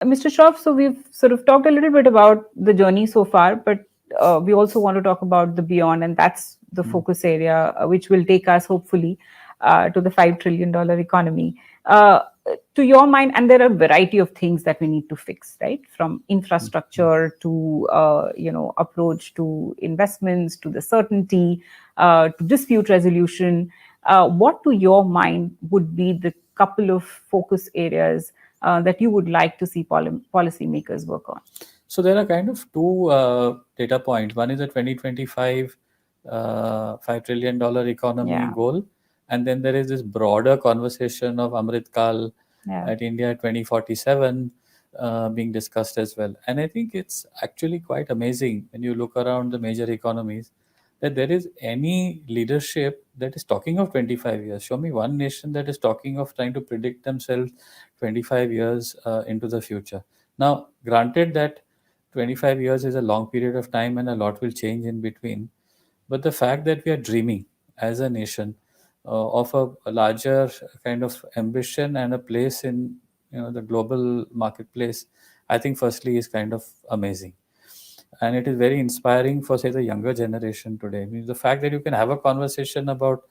Mr. Shroff, so we've sort of talked a little bit about the journey so far, but we also want to talk about the beyond, and that's the focus area, which will take us hopefully to the $5 trillion economy. Uh, to your mind, and there are a variety of things that we need to fix, right? From infrastructure to approach to investments to the certainty to dispute resolution. What, to your mind, would be the couple of focus areas that you would like to see policymakers work on? So there are kind of two data points. One is the 2025 $5 trillion economy Yeah, goal, and then there is this broader conversation of Amrit Kaal yeah, at India 2047 being discussed as well. And I think it's actually quite amazing when you look around the major economies that there is any leadership that is talking of 25 years. Show me one nation that is talking of trying to predict themselves 25 years into the future. Now, granted that 25 years is a long period of time and a lot will change in between, but the fact that we are dreaming as a nation of a larger kind of ambition and a place in the global marketplace, I think firstly is kind of amazing, and it is very inspiring for, say, the younger generation today. I mean, the fact that you can have a conversation about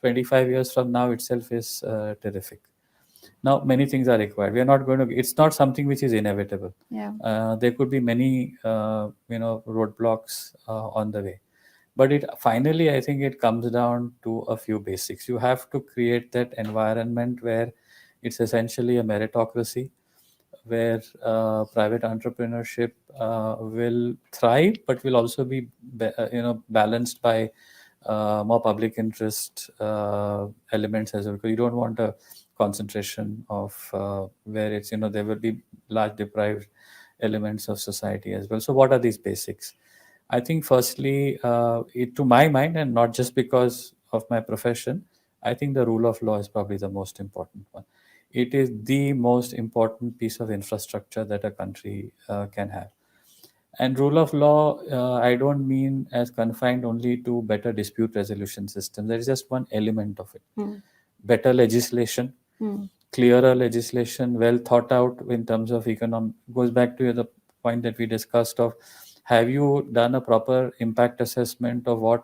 25 years from now itself is terrific. Now, many things are required. We are not going to. It's not something which is inevitable. yeah. There could be many, roadblocks on the way. But it finally, I think it comes down to a few basics. You have to create that environment where it's essentially a meritocracy, where private entrepreneurship will thrive, but will also be, balanced by more public interest elements as well. Because you don't want a concentration of where it's, there will be large deprived elements of society as well. So what are these basics? I think firstly, to my mind, and not just because of my profession, I think the rule of law is probably the most important one. It is the most important piece of infrastructure that a country can have. And rule of law, I don't mean as confined only to better dispute resolution system. There is just one element of it. Mm. Better legislation, Mm. clearer legislation, well thought out in terms of economic. Goes back to the point that we discussed of, have you done a proper impact assessment of what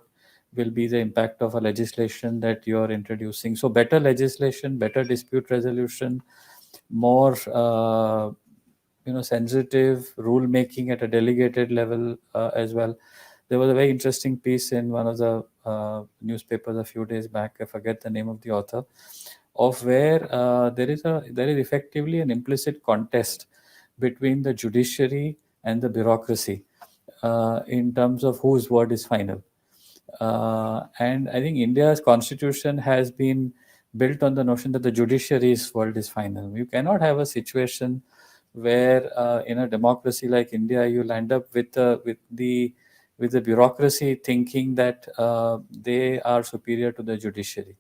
will be the impact of a legislation that you're introducing? So better legislation, better dispute resolution, more sensitive rule making at a delegated level as well. There was a very interesting piece in one of the newspapers a few days back. I forget the name of the author, of where there is effectively an implicit contest between the judiciary and the bureaucracy in terms of whose word is final. And I think India's constitution has been built on the notion that the judiciary's word is final. You cannot have a situation where in a democracy like India, you'll end up with the bureaucracy thinking that they are superior to the judiciary,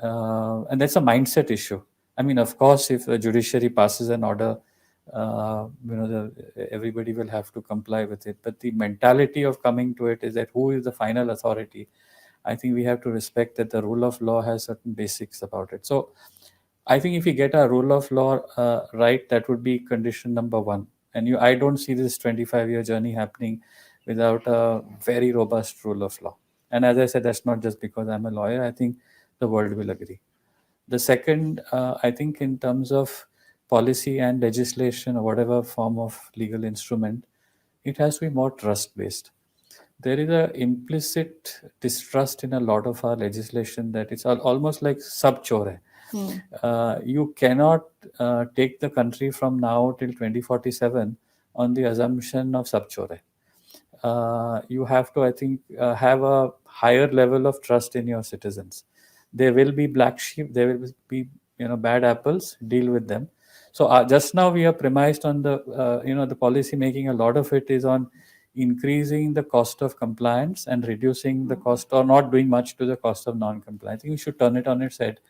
and that's a mindset issue. I mean, of course, if the judiciary passes an order, everybody will have to comply with it. But the mentality of coming to it is that who is the final authority? I think we have to respect that the rule of law has certain basics about it. So I think if we get our rule of law right, that would be condition number one. And I don't see this 25-year journey happening without a very robust rule of law. And as I said, that's not just because I'm a lawyer. I think the world will agree. The second, I think, in terms of policy and legislation or whatever form of legal instrument, it has to be more trust based. There is a implicit distrust in a lot of our legislation that it's almost like sub chor hai. Mm. You cannot take the country from now till 2047 on the assumption of sub chor hai. You have to, I think, have a higher level of trust in your citizens. There will be black sheep, there will be bad apples, deal with them. So just now we are premised on the policy making. A lot of it is on increasing the cost of compliance and reducing the cost, or not doing much to the cost of non-compliance. I think we should turn it on its head.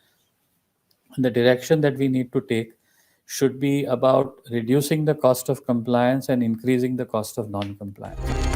The direction that we need to take should be about reducing the cost of compliance and increasing the cost of non-compliance.